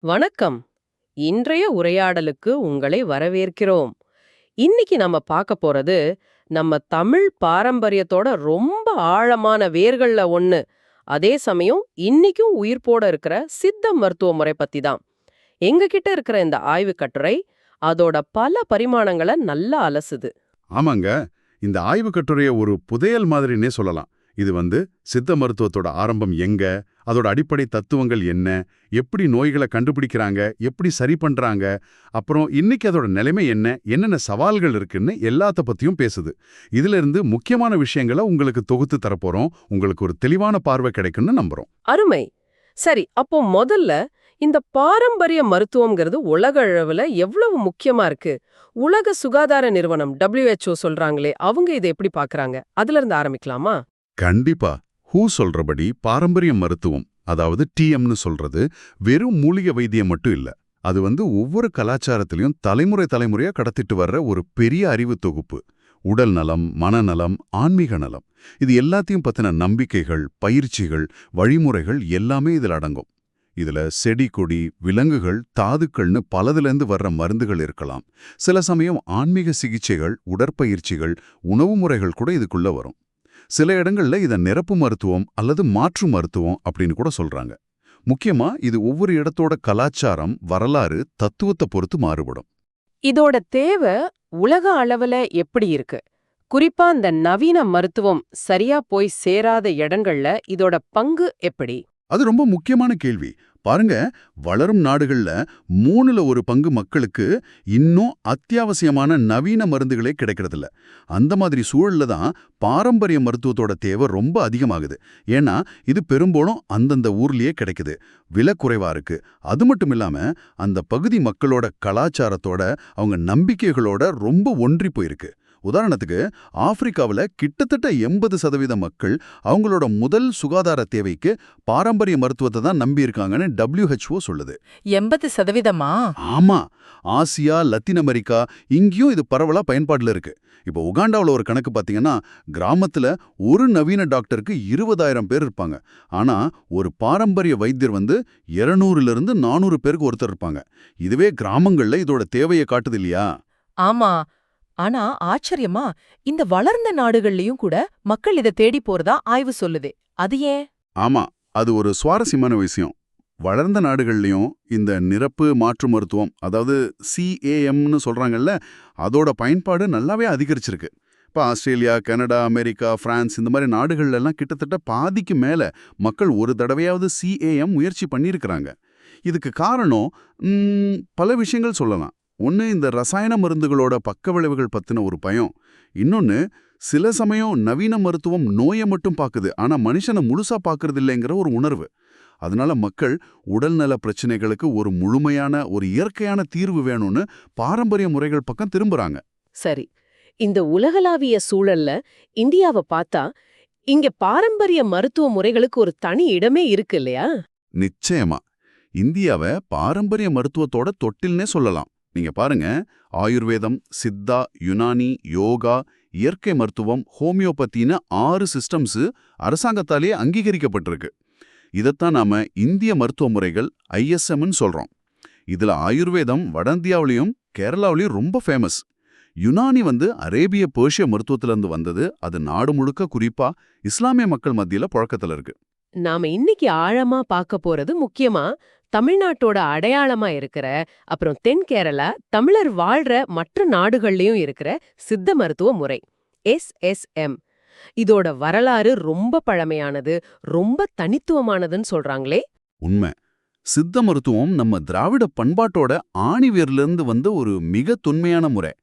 வணக்கம். இன்றைய உரையாடலுக்கு உங்களை வரவேற்கிறோம். இன்னைக்கு நம்ம பார்க்க போறது நம்ம தமிழ் பாரம்பரியத்தோட ரொம்ப ஆழமான வேர்கள்ல ஒண்ணு. அதே சமயம் இன்னைக்கும் உயிர்ப்போட இருக்கிற சித்த மருத்துவ முறை பத்தி தான். எங்க கிட்ட இருக்கிற இந்த ஆய்வு கட்டுரை அதோட பல பரிமாணங்களை நல்லா அலசுது. ஆமாங்க. இந்த ஆய்வு கட்டுரைய ஒரு புதையல் மாதிரினே சொல்லலாம். இது சித்த மருத்துவத்தோட ஆரம்பம் எங்க, அதோட அடிப்படை தத்துவங்கள் என்ன, எப்படி நோய்களை கண்டுபிடிக்கிறாங்க, எப்படி சரி பண்றாங்க, அப்புறம் இன்னைக்கு அதோட நிலைமை என்ன, என்னென்ன சவால்கள் இருக்குன்னு எல்லாத்த பத்தியும் பேசுது. இதுல இருந்து முக்கியமான விஷயங்களை உங்களுக்கு தொகுத்து தரப்போறோம். உங்களுக்கு ஒரு தெளிவான பார்வை கிடைக்கும்னு நம்புறோம். அருமை. சரி, அப்போ முதல்ல இந்த பாரம்பரிய மருத்துவம்ங்கிறது உலக அளவுல எவ்வளவு முக்கியமா இருக்கு? உலக சுகாதார நிறுவனம் WHO சொல்றாங்களே, அவங்க இதை எப்படி பார்க்கறாங்க? அதுல இருந்து ஆரம்பிக்கலாமா? கண்டிப்பா. ஹூ சொல்றபடி பாரம்பரிய மருத்துவம், அதாவது டிஎம்னு சொல்றது, வெறும் மூலிகை வைத்தியம் மட்டும் இல்ல. அது ஒவ்வொரு கலாச்சாரத்திலையும் தலைமுறை தலைமுறையா கடத்திட்டு வர்ற ஒரு பெரிய அறிவு தொகுப்பு. உடல் நலம், மனநலம், ஆன்மீக நலம், இது எல்லாத்தையும் பத்தின நம்பிக்கைகள், பயிற்சிகள், வழிமுறைகள் எல்லாமே இதுல அடங்கும். இதுல செடி கொடி, விலங்குகள், தாதுக்கள்னு பலதுலேருந்து வர்ற மருந்துகள் இருக்கலாம். சில சமயம் ஆன்மீக சிகிச்சைகள், உடற்பயிற்சிகள், உணவு முறைகள் கூட இதுக்குள்ள வரும். சில இடங்கள்ல இத நிரப்பு மருத்துவம் அல்லது மாற்று மருத்துவம் அப்படின்னு கூட சொல்றாங்க. முக்கியமா இது ஒவ்வொரு இடத்தோட கலாச்சாரம், வரலாறு, தத்துவத்தை பொறுத்து மாறுபடும். இதோட தேவை உலக அளவுல எப்படி இருக்கு? குறிப்பா இந்த நவீன மருத்துவம் சரியா போய் சேராத இடங்கள்ல இதோட பங்கு எப்படி? அது ரொம்ப முக்கியமான கேள்வி. பாருங்க, வளரும் நாடுகள்ல 1/3 மக்களுக்கு இன்னும் அத்தியாவசியமான நவீன மருந்துகளே கிடைக்கிறதில்ல. அந்த மாதிரி சூழல்ல தான் பாரம்பரிய மருத்துவத்தோட தேவை ரொம்ப அதிகமாகுது. ஏன்னா இது பெரும்பாலும் அந்தந்த ஊர்லயே கிடைக்குது, விலை குறைவா இருக்கு. அது மட்டும் இல்லாம அந்த பகுதி மக்களோட கலாச்சாரத்தோட, அவங்க நம்பிக்கைகளோட ரொம்ப ஒன்றி போயிருக்கு. உதாரணத்துக்கு, ஆப்பிரிக்காவில் கிட்டத்தட்ட 80% மக்கள் அவங்களோட முதல் சுகாதார தேவைக்கு பாரம்பரிய மருத்துவத்தை தான் நம்பி இருக்காங்கன்னு WHO சொல்லுது. 80%? ஆமா, ஆசியா, லத்தீன் அமெரிக்கா இங்கேயும் இது பரவலா பயன்பாடுல இருக்கு. இப்போ உகாண்டாவில் ஒரு கணக்கு பார்த்தீங்கன்னா, கிராமத்துல ஒரு நவீன டாக்டருக்கு 20,000 பேர் இருப்பாங்க. ஆனா ஒரு பாரம்பரிய வைத்தியர் 200 - 400 பேருக்கு ஒருத்தர் இருப்பாங்க. இதுவே கிராமங்கள்ல இதோட தேவையை காட்டுது இல்லையா? ஆமா. ஆனா ஆச்சரியமா, இந்த வளர்ந்த நாடுகள்லயும் கூட மக்கள் இத தேடி போறதா ஆய்வு சொல்லுதே. அது ஏன்? ஆமா, அது ஒரு சுவாரஸ்யமான விஷயம். வளர்ந்த நாடுகள்லயும் இந்த நிரப்பு மாற்று மருத்துவம், அதாவது CAMன்னு சொல்றாங்கல்ல, அதோட பயன்பாடு நல்லாவே அதிகரிச்சிருக்கு. இப்போ ஆஸ்திரேலியா, கனடா, அமெரிக்கா, பிரான்ஸ் இந்த மாதிரி நாடுகள்லாம் கிட்டத்தட்ட பாதிக்கு மேல மக்கள் ஒரு தடவையாவது CAM முயற்சி பண்ணியிருக்கிறாங்க. இதுக்கு காரணம் பல விஷயங்கள் சொல்லலாம். ஒன்று, இந்த ரசாயன மருந்துகளோட பக்க விளைவுகள் பத்தின ஒரு பயம். இன்னொன்று, சில சமயம் நவீன மருத்துவம் நோயை மட்டும் பார்க்குது, ஆனா மனுஷனை முழுசா பார்க்கறது இல்லைங்கிற ஒரு உணர்வு. அதனால மக்கள் உடல்நல பிரச்சனைகளுக்கு ஒரு முழுமையான, ஒரு இயற்கையான தீர்வு வேணும்னு பாரம்பரிய முறைகள் பக்கம் திரும்புறாங்க. சரி, இந்த உலகளாவிய சூழல்ல இந்தியாவை பார்த்தா இங்க பாரம்பரிய மருத்துவ முறைகளுக்கு ஒரு தனி இடமே இருக்கு இல்லையா? நிச்சயமா இந்தியாவை பாரம்பரிய மருத்துவத்தோட தொட்டில்னே சொல்லலாம். நீங்க பாருங்க, ஆயுர்வேதம், சித்தா, யுனானி, யோகா, இயற்கை மருத்துவம், ஹோமியோபத்தின்னு 6 சிஸ்டம்ஸ் அரசாங்கத்தாலேயே அங்கீகரிக்கப்பட்டிருக்கு. இதைத்தான் நாம இந்திய மருத்துவ முறைகள் ISMன்னு சொல்றோம். இதுல ஆயுர்வேதம் வட இந்தியாவிலையும் கேரளாவிலையும் ரொம்ப ஃபேமஸ். யுனானி அரேபிய பேர்ஷிய மருத்துவத்திலிருந்து வந்தது. அது நாடு முழுக்க, குறிப்பா இஸ்லாமிய மக்கள் மத்தியில புழக்கத்துல இருக்கு. நாம இன்னைக்கு ஆழமா பார்க்க போறது முக்கியமா தமிழ்நாட்டோட அடையாளமா இருக்கிற, அப்புறம் தென் கேரளா, தமிழர் வாழ்ற மற்ற நாடுகள்லயும் இருக்கிற சித்த மருத்துவ முறை SSM. இதோட வரலாறு ரொம்ப பழமையானது, ரொம்ப தனித்துவமானதுன்னு சொல்றாங்களே. உண்மை. சித்த மருத்துவம் நம்ம திராவிட பண்பாட்டோட ஆணிவேர்லேருந்து ஒரு மிக தொன்மையான முறை.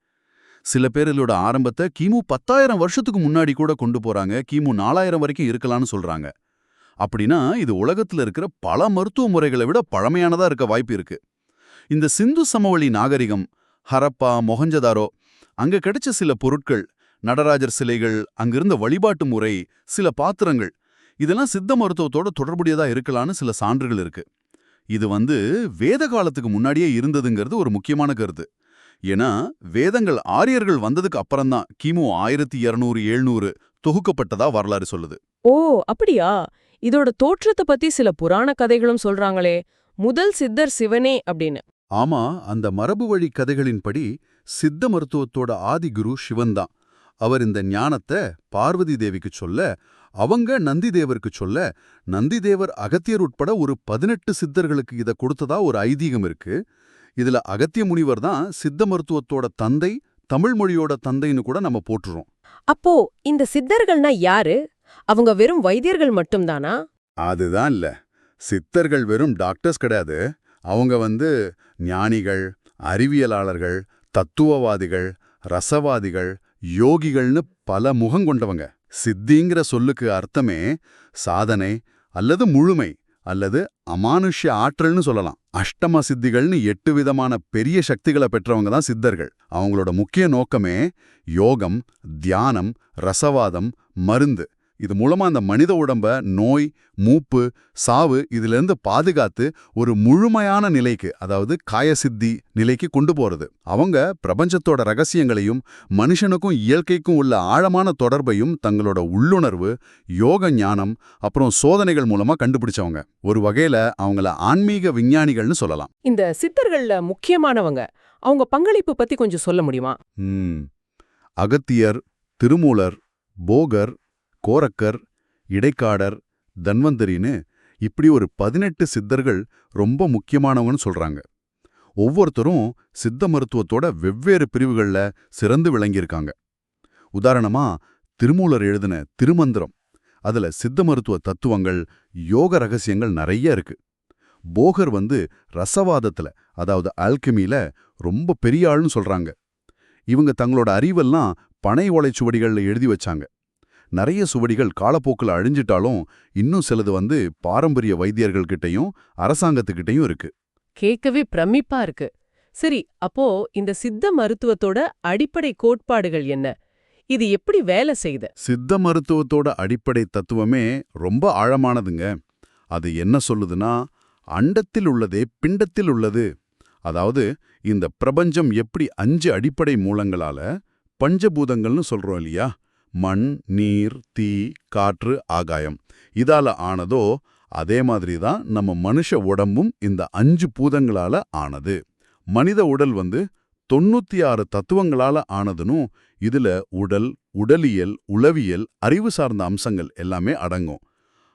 சில பேர் இதோட ஆரம்பத்தை கிமு 10,000 வருஷத்துக்கு முன்னாடி கூட கொண்டு போறாங்க. கிமு 4,000 வரைக்கும் இருக்கலாம்னு சொல்றாங்க. அப்படின்னா இது உலகத்துல இருக்கிற பல மருத்துவ முறைகளை விட பழமையானதா இருக்க வாய்ப்பு இருக்கு. இந்த சிந்து சமவெளி நாகரிகம், ஹரப்பா, மொஹஞ்சதாரோ, அங்க கிடைச்ச சில பொருட்கள், நடராஜர் சிலைகள், அங்கிருந்த வழிபாட்டு முறை, சில பாத்திரங்கள், இதெல்லாம் சித்த மருத்துவத்தோட தொடர்புடையதா இருக்கலான்னு சில சான்றுகள் இருக்கு. இது வேத காலத்துக்கு முன்னாடியே இருந்ததுங்கிறது ஒரு முக்கியமான கருத்து. ஏன்னா வேதங்கள் ஆரியர்கள் வந்ததுக்கு அப்புறம்தான் கிமு 1200-700 தொகுக்கப்பட்டதா வரலாறு சொல்லுது. ஓ, அப்படியா? இதோட தோற்றத்தை பத்தி சில புராண கதைகளும் சொல்றாங்களே. முதல் சித்தர் சிவனே அப்படின்னு. ஆமா, அந்த மரபு வழி கதைகளின்படி சித்த மருத்துவத்தோட ஆதிகுரு சிவன்தான். அவர் இந்த ஞானத்தை பார்வதி தேவிக்கு சொல்ல, அவங்க நந்திதேவருக்கு சொல்ல, நந்திதேவர் அகத்தியர் உட்பட ஒரு 18 சித்தர்களுக்கு இத கொடுத்ததா ஒரு ஐதீகம் இருக்கு. இதுல அகத்திய முனிவர் தான் சித்த மருத்துவத்தோட தந்தை, தமிழ் மொழியோட தந்தைன்னு கூட நம்ம போற்றுறோம். அப்போ இந்த சித்தர்கள்னா யாரு? அவங்க வெறும் வைத்தியர்கள் மட்டும்தானா? அதுதான் இல்ல. சித்தர்கள் வெறும் டாக்டர்ஸ் கிடையாது. அவங்க ஞானிகள், அறிவியலாளர்கள், தத்துவவாதிகள், ரசவாதிகள், யோகிகள்னு பல முகங்கொண்டவங்க. சித்திங்கிற சொல்லுக்கு அர்த்தமே சாதனை அல்லது முழுமை அல்லது அமானுஷ்ய ஆற்றல்னு சொல்லலாம். அஷ்டம சித்திகள்னு 8 விதமான பெரிய சக்திகளை பெற்றவங்க தான் சித்தர்கள். அவங்களோட முக்கிய நோக்கமே யோகம், தியானம், ரசவாதம், மருந்து. இது மூலமா அந்த மனித உடம்ப நோய், மூப்பு, சாவு இதிலிருந்து பாதுகாத்து ஒரு முழுமையான நிலைக்கு, அதாவது காயசித்தி நிலைக்கு கொண்டு போறது. அவங்க பிரபஞ்சத்தோட ரகசியங்களையும் மனுஷனுக்கும் இயற்கைக்கும் உள்ள ஆழமான தொடர்பையும் தங்களோட உள்ளுணர்வு, யோக ஞானம், அப்புறம் சோதனைகள் மூலமா கண்டுபிடிச்சவங்க. ஒரு வகையில அவங்கள ஆன்மீக விஞ்ஞானிகள்னு சொல்லலாம். இந்த சித்தர்கள்ல முக்கியமானவங்க, அவங்க பங்களிப்பு பத்தி கொஞ்சம் சொல்ல முடியுமா? அகத்தியர், திருமூலர், போகர், கோரக்கர், இடைக்காடர், தன்வந்தரின்னு இப்படி ஒரு 18 சித்தர்கள் ரொம்ப முக்கியமானவங்கன்னு சொல்றாங்க. ஒவ்வொருத்தரும் சித்த மருத்துவத்தோட வெவ்வேறு பிரிவுகள்ல சிறந்து விளங்கியிருக்காங்க. உதாரணமா திருமூலர் எழுதின திருமந்திரம், அதுல சித்த மருத்துவ தத்துவங்கள், யோக ரகசியங்கள் நிறைய இருக்கு. போகர் ரசவாதத்துல, அதாவது ஆல்கெமில ரொம்ப பெரிய ஆள்னு சொல்றாங்க. இவங்க தங்களோட அறிவெல்லாம் பனை ஓலைச்சுவடிகள்ல எழுதி வச்சாங்க. நிறைய சுவடிகள் காலப்போக்கில் அழிஞ்சிட்டாலும் இன்னும் சிலது பாரம்பரிய வைத்தியர்கள்கிட்டையும் அரசாங்கத்துக்கிட்டையும் இருக்கு. கேட்கவே பிரமிப்பா இருக்கு. சரி, அப்போ இந்த சித்த மருத்துவத்தோட அடிப்படை கோட்பாடுகள் என்ன? இது எப்படி வேலை செய்யுது? சித்த மருத்துவத்தோட அடிப்படை தத்துவமே ரொம்ப ஆழமானதுங்க. அது என்ன சொல்லுதுன்னா, அண்டத்தில் உள்ளதே பிண்டத்தில் உள்ளது. அதாவது இந்த பிரபஞ்சம் எப்படி 5 அடிப்படை மூலங்களால, பஞ்சபூதங்கள்னு சொல்றோம் இல்லையா, மண், நீர், தீ, காற்று, ஆகாயம், இதால ஆனதோ அதே மாதிரி தான் நம்ம மனுஷ உடம்பும் இந்த 5 பூதங்களால ஆனது. மனித உடல் 96 தத்துவங்களால ஆனதுன்னு இதுல உடல், உடலியல், உளவியல், அறிவு சார்ந்த அம்சங்கள் எல்லாமே அடங்கும்.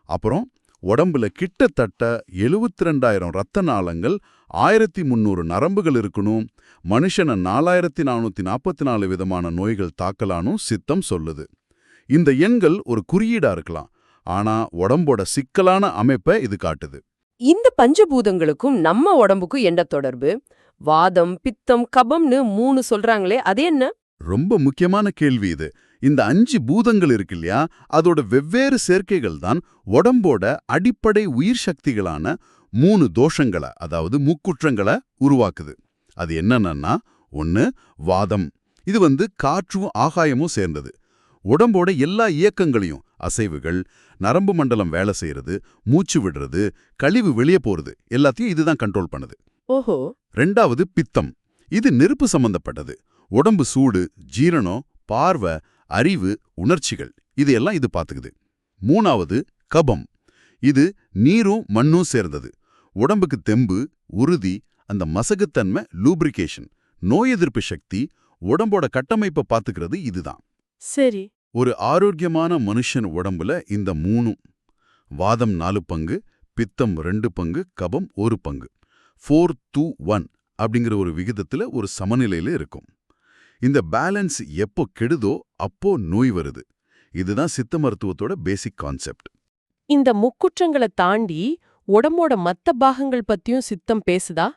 அப்புறம் உடம்புல கிட்டத்தட்ட 72,000 ரத்த நாளங்கள், 1300 நரம்புகள் இருக்கணும். மனுஷனை 4444 விதமான நோய்கள் தாக்கலானும் சித்தம் சொல்லுது. இந்த எண்கள் ஒரு குறியீடா இருக்கலாம், ஆனா உடம்போட சிக்கலான அமைப்பை இது காட்டுது. இந்த பஞ்சபூதங்களுக்கும் நம்ம உடம்புக்கும் என்ன தொடர்பு? வாதம், பித்தம், கபம்னு 3 சொல்றாங்களே, அது என்ன? ரொம்ப முக்கியமான கேள்வி இது. இந்த 5 பூதங்கள் இருக்கு இல்லையா, அதோட வெவ்வேறு சேர்க்கைகள் தான் உடம்போட அடிப்படை உயிர் சக்திகளான 3 தோஷங்களை, அதாவது முக்குற்றங்களை உருவாக்குது. அது என்னன்னா, 1 வாதம். இது காற்றும் ஆகாயமும் சேர்ந்தது. உடம்போட எல்லா இயக்கங்களையும், அசைவுகள், நரம்பு மண்டலம் வேலை செய்யறது, மூச்சு விடுறது, கழிவு வெளியே போறது எல்லாத்தையும் இதுதான் கண்ட்ரோல் பண்ணுது. ஓஹோ. 2வது பித்தம். இது நெருப்பு சம்பந்தப்பட்டது. உடம்பு சூடு, ஜீரணம், பார்வை, அறிவு, உணர்ச்சிகள் இதையெல்லாம் இது பாத்துக்குது. 3வது கபம். இது நீரும் மண்ணும் சேர்ந்தது. உடம்புக்கு தெம்பு, உறுதி, அந்த மசகுத்தன்மை, லூப்ரிகேஷன், நோய் எதிர்ப்பு சக்தி, உடம்போட கட்டமைப்பை பாத்துக்கிறது இதுதான். சரி. ஒரு ஆரோக்கியமான மனுஷன் உடம்புல இந்த 3, வாதம் 4 பங்கு, பித்தம் 2 பங்கு, கபம் 1 பங்கு, 4-1 அப்படிங்கிற ஒரு விகிதத்துல ஒரு சமநிலையில இருக்கும். இந்த பேலன்ஸ் எப்போ கெடுதோ அப்போ நோய் வருது. இதுதான் சித்த மருத்துவத்தோட பேசிக் கான்செப்ட். இந்த முக்குற்றங்களை தாண்டி உடம்போட மத்த பாகங்கள் பத்தியும் சித்தம் பேசுதா?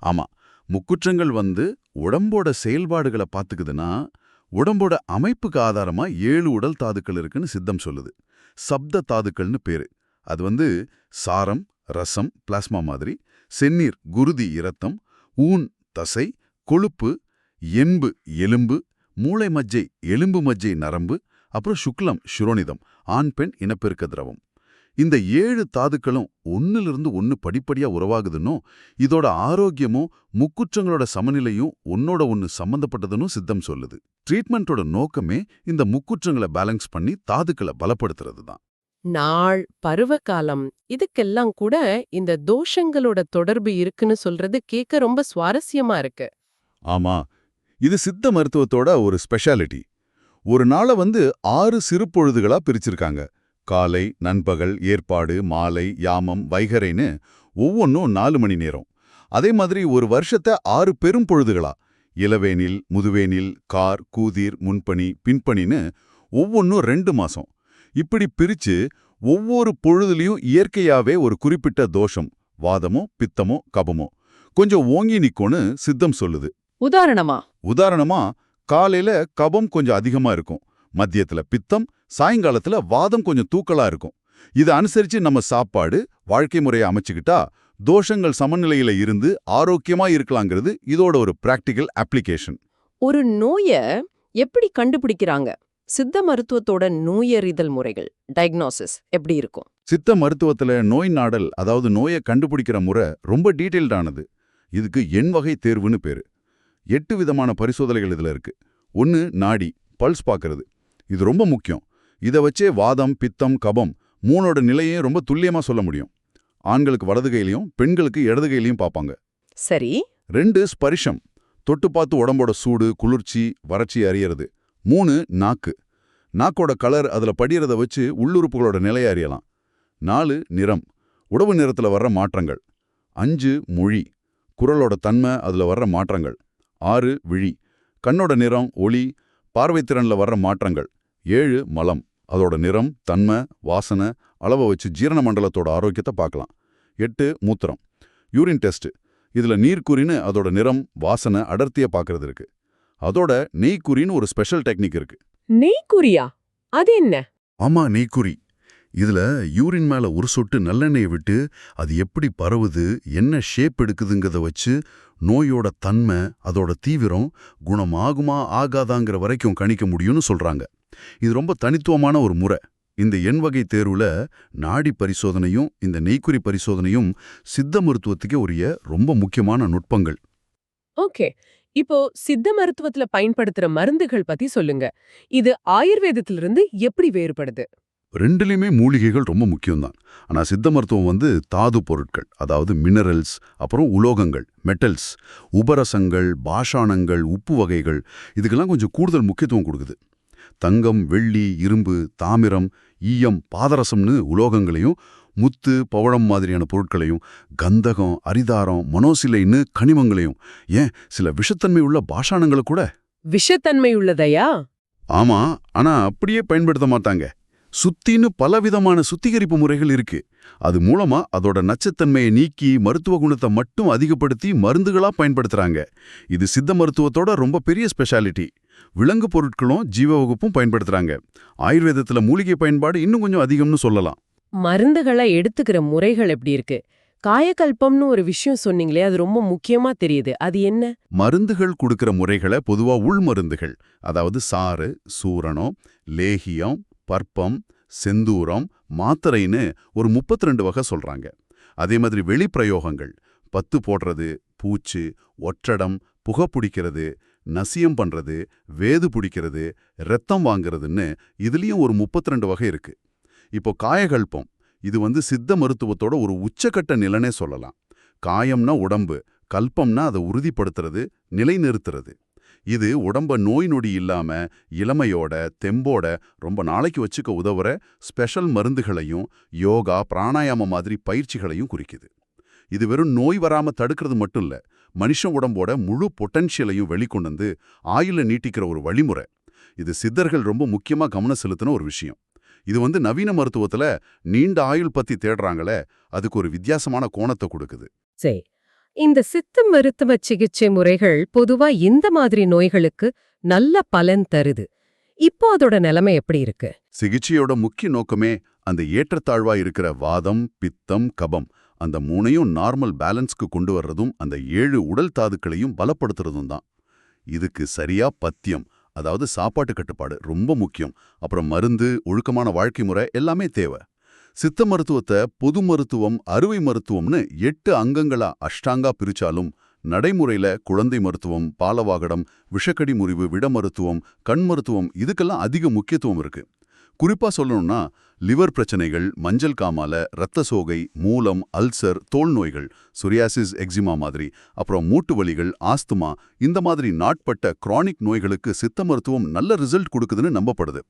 ஆமா, முக்குற்றங்கள் உடம்போட செயல்பாடுகளை பாத்துக்குதுன்னா, உடம்போட அமைப்புக்கு ஆதாரமா 7 உடல் தாதுக்கள் இருக்குன்னு சித்தம் சொல்லுது. சப்த தாதுக்கள்னு பேரு. அது சாரம், ரசம், பிளாஸ்மா மாதிரி, செந்நீர், குருதி, இரத்தம், ஊன், தசை, கொழுப்பு, எம்பு, எலும்பு, மூளை மஜ்ஜை, எலும்பு மஜ்ஜை, நரம்பு, அப்புறம் சுக்லம், சுரோனிதம், ஆண் பெண் இனப்பெருக்க திரவம். இந்த 7 தாதுக்களும் ஒன்னிலிருந்து ஒன்னு படிப்படியா உருவாகுதுன்னும், இதோட ஆரோக்கியமும் முக்குற்றங்களோட சமநிலையும் ஒன்னோட ஒன்னு சம்பந்தப்பட்டதுன்னு சித்தம் சொல்லுது. ட்ரீட்மெண்ட்டோட நோக்கமே இந்த முக்குற்றங்களை பேலன்ஸ் பண்ணி தாதுக்களை பலப்படுத்துறது தான். நாள், பருவகாலம் இதுக்கெல்லாம் கூட இந்த தோஷங்களோட தொடர்பு இருக்குன்னு சொல்றது கேட்க ரொம்ப சுவாரஸ்யமா இருக்கு. ஆமா, இது சித்த மருத்துவத்தோட ஒரு ஸ்பெஷாலிட்டி. ஒரு நாளை 6 சிறு பொழுதுகளா பிரிச்சிருக்காங்க. காலை, நண்பகல், ஏற்பாடு, மாலை, யாமம், வைகறைன்னு ஒவ்வொன்றும் 4 மணி நேரம். அதே மாதிரி ஒரு வருஷத்தை 6 பெரும் பொழுதுகளா, இளவேனில், முதுவேனில், கார், கூதிர், முன்பனி, பின்பனின்னு ஒவ்வொன்றும் 2 மாசம். இப்படி பிரிச்சு ஒவ்வொரு பொழுதுலயும் இயற்கையாவே ஒரு குறிப்பிட்ட தோஷம், வாதமோ பித்தமோ கபமோ கொஞ்சம் ஓங்கி நிக்கும்னு சித்தம் சொல்லுது. உதாரணமா? உதாரணமா, காலையில கபம் கொஞ்சம் அதிகமா இருக்கும், மதியத்துல பித்தம், சாயங்காலத்துல வாதம் கொஞ்சம் தூக்கலா இருக்கும். இதை அனுசரிச்சு நம்ம சாப்பாடு, வாழ்க்கை முறையை அமைச்சுக்கிட்டா தோஷங்கள் சமநிலையில இருந்து ஆரோக்கியமா இருக்கலாங்கிறது இதோட ஒரு பிராக்டிக்கல் அப்ளிகேஷன். ஒரு நோய எப்படி கண்டுபிடிக்கிறாங்க? சித்த மருத்துவத்தோட நோயறிதல் முறைகள், டயக்னோசிஸ் எப்படி இருக்கும்? சித்த மருத்துவத்துல நோய் நாடல், அதாவது நோயை கண்டுபிடிக்கிற முறை ரொம்ப டீட்டெயில்டானது. இதுக்கு எண் வகை தேர்வுன்னு பேரு. 8 விதமான பரிசோதனைகள் இதுல இருக்கு. 1 நாடி, பல்ஸ் பார்க்கறது. இது ரொம்ப முக்கியம். இதை வச்சே வாதம், பித்தம், கபம் 3ஓட நிலையையும் ரொம்ப துல்லியமா சொல்ல முடியும். ஆண்களுக்கு வலது கையிலையும் பெண்களுக்கு இடது கையிலையும் பார்ப்பாங்க. சரி. 2 ஸ்பரிஷம், தொட்டு பார்த்து உடம்போட சூடு, குளிர்ச்சி, வறட்சி அறியறது. 3 நாக்கு, நாக்கோட கலர் அதுல படியறத வச்சு உள்ளுறுப்புகளோட நிலையை அறியலாம். 4 நிறம், உடவு நிறத்துல வர்ற மாற்றங்கள். 5 மொழி, குரலோட தன்மை அதுல வர்ற மாற்றங்கள். 6 விழி, கண்ணோட நிறம், ஒளி, பார்வைத்திறன்ல வர்ற மாற்றங்கள். 7 மலம், அதோட நிறம், தன்மை, வாசனை, அளவை வச்சு ஜீரண மண்டலத்தோட ஆரோக்கியத்தை பார்க்கலாம். 8 மூத்திரம், யூரின் டெஸ்ட். இதுல நீர்க்குறின்னு அதோட நிறம், வாசனை, அடர்த்தியை பார்க்கறது இருக்கு. அதோட நெய்க்குறின்னு ஒரு ஸ்பெஷல் டெக்னிக் இருக்கு. நெய்க்குறியா? அது என்ன? ஆமா, நெய்க்குறி. இதுல யூரின் மேல ஒரு சொட்டு நல்லெண்ணெயை விட்டு அது எப்படி பரவுது, என்ன ஷேப் எடுக்குதுங்கிறத வச்சு நோயோட தன்மை, அதோட தீவிரம், குணமாகுமா ஆகாதாங்கிற வரைக்கும் கணிக்க முடியும்னு சொல்றாங்க. இது ரொம்ப தனித்துவமான ஒரு முறை. இந்த எண் வகை தேர்வுல நாடி பரிசோதனையும் இந்த நெய்க்குறி பரிசோதனையும் சித்த மருத்துவத்துக்கே உரிய ரொம்ப முக்கியமான நுட்பங்கள். ஓகே. இப்போ சித்த மருத்துவத்துல பயன்படுத்துற மருந்துகள் பத்தி சொல்லுங்க. இது ஆயுர்வேதத்திலிருந்து எப்படி வேறுபடுது? ரெண்டுலையுமே மூலிகைகள் ரொம்ப முக்கியம்தான். ஆனா சித்த மருத்துவம் தாது பொருட்கள், அதாவது மினரல்ஸ், அப்புறம் உலோகங்கள், மெட்டல்ஸ், உபரசங்கள், பாஷாணங்கள், உப்பு வகைகள், இதுக்கெல்லாம் கொஞ்சம் கூடுதல் முக்கியத்துவம் கொடுக்குது. தங்கம், வெள்ளி, இரும்பு, தாமிரம், ஈயம், பாதரசம்னு உலோகங்களையும், முத்து, பவழம் மாதிரியான பொருட்களையும், கந்தகம், அரிதாரம், மனோசிலைன்னு கனிமங்களையும், ஏன் சில விஷத்தன்மை உள்ள பாஷாணங்களை கூட. விஷத்தன்மை உள்ளதையா? ஆமா, ஆனா அப்படியே பயன்படுத்த மாட்டாங்க. சுத்தின்னு பலவிதமான சுத்திகரிப்பு முறைகள் இருக்கு. அது மூலமா அதோட நச்சுத்தன்மையை நீக்கி மருத்துவ குணத்தை மட்டும் அதிகப்படுத்தி மருந்துகளா பயன்படுத்துறாங்க. இது சித்த மருத்துவத்தோட ரொம்ப பெரிய ஸ்பெஷாலிட்டி. விலங்கு பொருட்களும் ஜீவ வகுப்பும் பயன்படுத்துறாங்க. ஆயுர்வேதத்துல மூலிகை பயன்பாடு இன்னும் கொஞ்சம் அதிகம்னு சொல்லலாம். மருந்துகளை எடுத்துக்கிற முறைகள் எப்படி இருக்கு? காயகல்பம்னு ஒரு விஷயம் சொன்னீங்களே, அது ரொம்ப முக்கியமா தெரியுது. அது என்ன? மருந்துகள் கொடுக்கிற முறைகளை பொதுவா உள்மருந்துகள், அதாவது சாறு, சூரணம், லேகியம், பற்பம், செந்தூரம், மாத்திரைன்னு ஒரு 32 வகை சொல்றாங்க. அதே மாதிரி வெளிப்பிரயோகங்கள், பத்து போடுறது, பூச்சு, ஒற்றடம், புகை பிடிக்கிறது, நசியம் பண்றது, வேது பிடிக்கிறது, ரத்தம் வாங்குறதுன்னு இதுலயும் ஒரு 32 வகை இருக்கு. இப்போ காயகல்பம், இது சித்த மருத்துவத்தோட ஒரு உச்சக்கட்ட நிலைனே சொல்லலாம். காயம்னா உடம்பு, கல்பம்னா அதை உறுதிப்படுத்துறது, நிலைநிறுத்துறது. இது உடம்ப நோய் நொடி இல்லாம இளமையோட தெம்போட ரொம்ப நாளைக்கு வச்சுக்க உதவுற ஸ்பெஷல் மருந்துகளையும் யோகா, பிராணாயாம மாதிரி பயிற்சிகளையும் குறிக்குது. இது வெறும் நோய் வராம தடுக்கிறது மட்டும் இல்ல, மனுஷன் உடம்போட முழு பொட்டன்ஷியலையும் வெளிக்கொண்டு ஆயுள நீட்டிக்கிற ஒரு வழிமுறை. இது சித்தர்கள் ரொம்ப முக்கியமா கவனம் செலுத்தின ஒரு விஷயம். இது நவீன மருத்துவத்துல நீண்ட ஆயுள் பத்தி தேடுறாங்களே, அதுக்கு ஒரு வித்தியாசமான கோணத்தை கொடுக்குது. சரி. இந்த சித்த மருத்துவ சிகிச்சை முறைகள் பொதுவா இந்த மாதிரி நோய்களுக்கு நல்ல பலன் தருது. இப்போ அதோட நிலைமை எப்படி இருக்கு? சிகிச்சையோட முக்கிய நோக்கமே அந்த ஏற்றத்தாழ்வா இருக்கிற வாதம், பித்தம், கபம், அந்த 3ஐயும் நார்மல் பேலன்ஸ்க்கு கொண்டு வர்றதும் அந்த 7 உடல் தாதுக்களையும் பலப்படுத்துறதும் தான். இதுக்கு சரியா பத்தியம், அதாவது சாப்பாட்டு கட்டுப்பாடு ரொம்ப முக்கியம். அப்புறம் மருந்து, ஒழுக்கமான வாழ்க்கை முறை எல்லாமே தேவை. சித்த மருத்துவத்தை பொது மருத்துவம், அறுவை மருத்துவம்னு 8 அங்கங்களா அஷ்டாங்கா பிரிச்சாலும் நடைமுறையில குழந்தை மருத்துவம், பாலவாகடம், விஷக்கடி முறிவு, விட மருத்துவம், கண் மருத்துவம் இதுக்கெல்லாம் அதிக முக்கியத்துவம் இருக்கு. குறிப்பா சொல்லணும்னா லிவர் பிரச்சனைகள், மஞ்சள் காமாலை, இரத்த சோகை, மூலம், அல்சர், தோல் நோய்கள், சொரியாசிஸ், எக்ஸிமா மாதிரி, அப்புறம் மூட்டு வலிகள், ஆஸ்துமா, இந்த மாதிரி நாட்பட்ட கிரானிக் நோய்களுக்கு சித்த மருத்துவம் நல்ல ரிசல்ட் கொடுக்குதுன்னு நம்பப்படுது.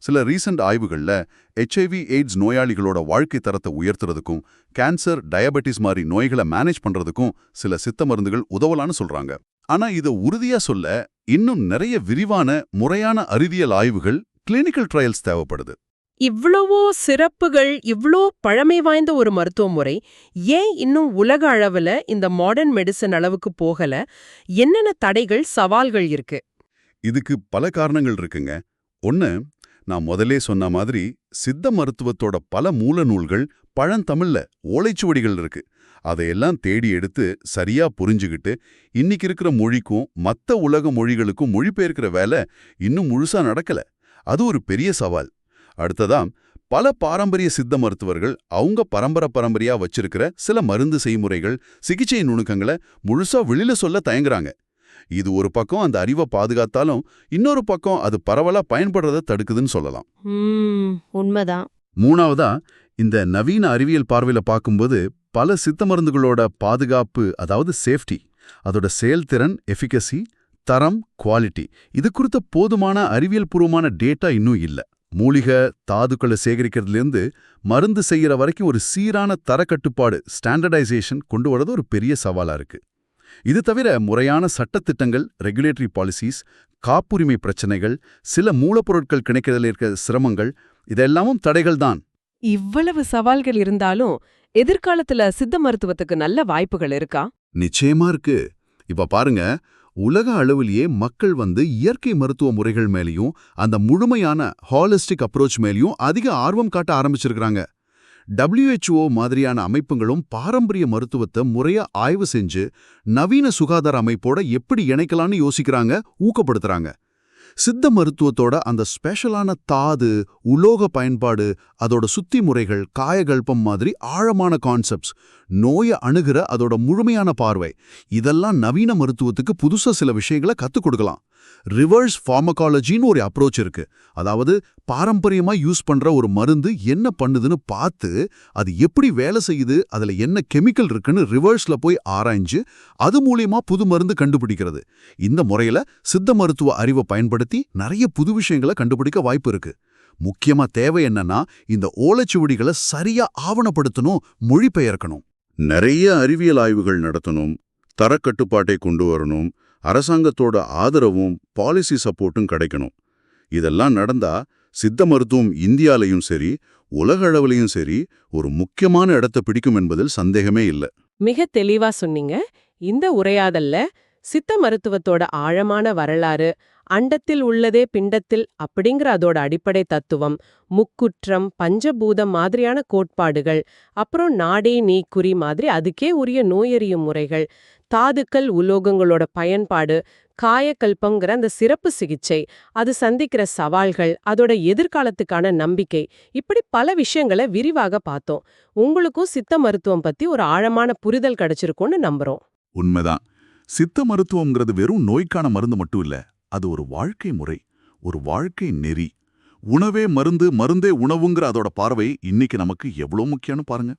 சில ரீசெண்ட் ஆய்வுகள்ல HIV எய்ட்ஸ் நோயாளிகளோட வாழ்க்கை தரத்தை உயர்த்துறதுக்கும் கேன்சர், டயபெட்டிஸ் மாதிரி நோய்களை மேனேஜ் பண்றதுக்கும் சில சித்த மருந்துகள் உதவலான்னு சொல்றாங்க. ஆனா இதை உறுதியா சொல்ல இன்னும் நிறைய விரிவான முறையான அறிவியல் ஆய்வுகள், கிளினிக்கல் ட்ரையல்ஸ் தேவைப்படுது. இவ்வளவோ சிறப்புகள், இவ்ளோ பழமை வாய்ந்த ஒரு மருத்துவ முறை ஏன் இன்னும் உலக அளவுல இந்த மாடர்ன் மெடிசன் அளவுக்கு போகல? என்னென்ன தடைகள், சவால்கள் இருக்கு? இதுக்கு பல காரணங்கள் இருக்குங்க. ஒன்னு, நான் முதல்லே சொன்ன மாதிரி சித்த மருத்துவத்தோட பல மூல நூல்கள் பழந்தமிழ்ல ஓலைச்சுவடிகள் இருக்கு. அதையெல்லாம் தேடி எடுத்து சரியா புரிஞ்சுகிட்டு இன்னைக்கு இருக்கிற மொழிக்கும் மத்த உலக மொழிகளுக்கும் மொழிபெயர்க்கிற வேலை இன்னும் முழுசா நடக்கல. அது ஒரு பெரிய சவால். அடுத்ததாம், பல பாரம்பரிய சித்த மருத்துவர்கள் அவங்க பரம்பரையா வச்சிருக்கிற சில மருந்து செய்முறைகள், சிகிச்சை நுணுக்கங்களை முழுசா வெளியில சொல்ல தயங்குறாங்க. இது ஒரு பக்கம் அந்த அறிவை பாதுகாத்தாலும் இன்னொரு பக்கம் அது பரவலா பயன்படுறத தடுக்குதுன்னு சொல்லலாம். உண்மைதான். மூணாவதா, இந்த நவீன அறிவியல் பார்வையில பார்க்கும்போது பல சித்த மருந்துகளோட பாதுகாப்பு, அதாவது சேஃப்டி, அதோட செயல்திறன், எஃபிகசி, தரம், குவாலிட்டி, இது குறித்த போதுமான அறிவியல் பூர்வமான டேட்டா இன்னும் இல்ல. மூலிகை தாதுக்களை சேகரிக்கிறதுலேருந்து மருந்து செய்யற வரைக்கும் ஒரு சீரான தரக்கட்டுப்பாடு, ஸ்டாண்டர்டைசேஷன் கொண்டு வரது ஒரு பெரிய சவாலா இருக்கு. இது தவிர முறையான சட்டத்திட்டங்கள், ரெகுலேட்டரி பாலிசிஸ், காப்புரிமை பிரச்சனைகள், சில மூலப்பொருட்கள் கிடைக்கிறதுல இருக்க சிரமங்கள், இதெல்லாமும் தடைகள் தான். இவ்வளவு சவால்கள் இருந்தாலும் எதிர்காலத்துல சித்த மருத்துவத்துக்கு நல்ல வாய்ப்புகள் இருக்கா? நிச்சயமா இருக்கு. இப்ப பாருங்க, உலக அளவிலேயே மக்கள் இயற்கை மருத்துவ முறைகள் மேலேயும் அந்த முழுமையான ஹாலிஸ்டிக் அப்ரோச் மேலேயும் அதிக ஆர்வம் காட்ட ஆரம்பிச்சிருக்காங்க. WHO மாதிரியான அமைப்புகளும் பாரம்பரிய மருத்துவத்தை முறையா ஆய்வு செஞ்சு நவீன சுகாதார அமைப்போட எப்படி இணைக்கலாம்னு யோசிக்கிறாங்க, ஊக்கப்படுத்துறாங்க. சித்த மருத்துவத்தோட அந்த ஸ்பெஷலான தாது, உலோக பயன்பாடு, அதோட சுத்தி முறைகள், காயகல்பம் மாதிரி ஆழமான கான்செப்ட்ஸ், நோயை அணுகிற அதோட முழுமையான பார்வை, இதெல்லாம் நவீன மருத்துவத்துக்கு புதுசா சில விஷயங்களை கத்துக் கொடுக்கலாம். ரிவர்ஸ் ஃபார்மகாலஜின்னு ஒரு அப்ரோச் இருக்கு. அதாவது பாரம்பரியமா யூஸ் பண்ற ஒரு மருந்து என்ன பண்ணுதுன்னு பார்த்து அது எப்படி வேலை செய்யுது, அதுல என்ன கெமிக்கல் இருக்குன்னு ரிவர்ஸ்ல போய் ஆராய்ஞ்சு அது மூலியமா புது மருந்து கண்டுபிடிக்கிறது. இந்த முறையில சித்த மருத்துவ அறிவை பயன்படுத்தி நிறைய புது விஷயங்களை கண்டுபிடிக்க வாய்ப்பு இருக்கு. முக்கியமா தேவை என்னன்னா, இந்த ஓலைச்சுவடிகளை சரியா ஆவணப்படுத்தணும், மொழிபெயர்க்கணும். நிறைய அறிவியல் ஆய்வுகள் நடத்தணும், தரக்கட்டுப்பாட்டை கொண்டு வரணும், அரசாங்கத்தோட ஆதரவும் பாலிசி சப்போர்ட்டும் கிடைக்கணும். இதெல்லாம் நடந்தா சித்த மருத்துவம் இந்தியாலையும் சரி உலக அளவிலையும் சரி ஒரு முக்கியமான இடத்தை பிடிக்கும் என்பதில் சந்தேகமே இல்லை. மிக தெளிவா சொன்னீங்க. இந்த உரையாடல்ல சித்த மருத்துவத்தோட ஆழமான வரலாறு, அண்டத்தில் உள்ளதே பிண்டத்தில் அப்படிங்கிற அதோட அடிப்படை தத்துவம், முக்குற்றம், பஞ்சபூதம் மாதிரியான கோட்பாடுகள், அப்புறம் நாடே நீ குறி மாதிரி அதுக்கே உரிய நோயறியும் முறைகள், தாதுக்கள் உலோகங்களோட பயன்பாடு, காயக்கல்பங்கிற அந்த சிறப்பு சிகிச்சை, அது சந்திக்கிற சவால்கள், அதோட எதிர்காலத்துக்கான நம்பிக்கை, இப்படி பல விஷயங்களை விரிவாக பார்த்தோம். உங்களுக்கும் சித்த மருத்துவம் பத்தி ஒரு ஆழமான புரிதல் கிடைச்சிருக்கும்னு நம்புறோம். உண்மைதான். சித்த மருத்துவம்ங்கிறது வெறும் நோய்க்கான மருந்து மட்டும் இல்ல, அது ஒரு வாழ்க்கை முறை, ஒரு வாழ்க்கை நெறி. உணவே மருந்து, மருந்தே உணவுங்கிற அதோட பார்வை இன்னைக்கு நமக்கு எவ்வளவு முக்கியம்னு பாருங்க.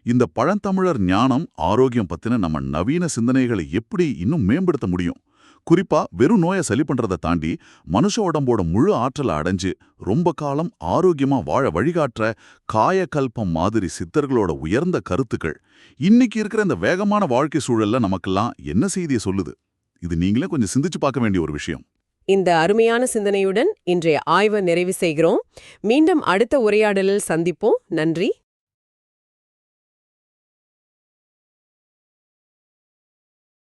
இந்த பழந்தமிழர் ஞானம், ஆரோக்கியம் பத்தின நம்ம நவீன சிந்தனைகளை எப்படி இன்னும் மேம்படுத்த முடியும்? குறிப்பா வெறும் நோயை சரி பண்றதை தாண்டி மனுஷ உடம்போட முழு ஆற்றலை அடைஞ்சு ரொம்ப காலம் ஆரோக்கியமா வாழ வழிகாட்டுற காயகல்பம் மாதிரி சித்தர்களோட உயர்ந்த கருத்துக்கள் இன்னைக்கு இருக்கிற இந்த வேகமான வாழ்க்கை சூழல்ல நமக்கெல்லாம் என்ன செய்தியை சொல்லுது? இது நீங்களே கொஞ்சம் சிந்திச்சு பார்க்க வேண்டிய ஒரு விஷயம். இந்த அருமையான சிந்தனையுடன் இன்றைய ஆய்வை நிறைவு செய்கிறோம். மீண்டும் அடுத்த உரையாடலில் சந்திப்போம். நன்றி.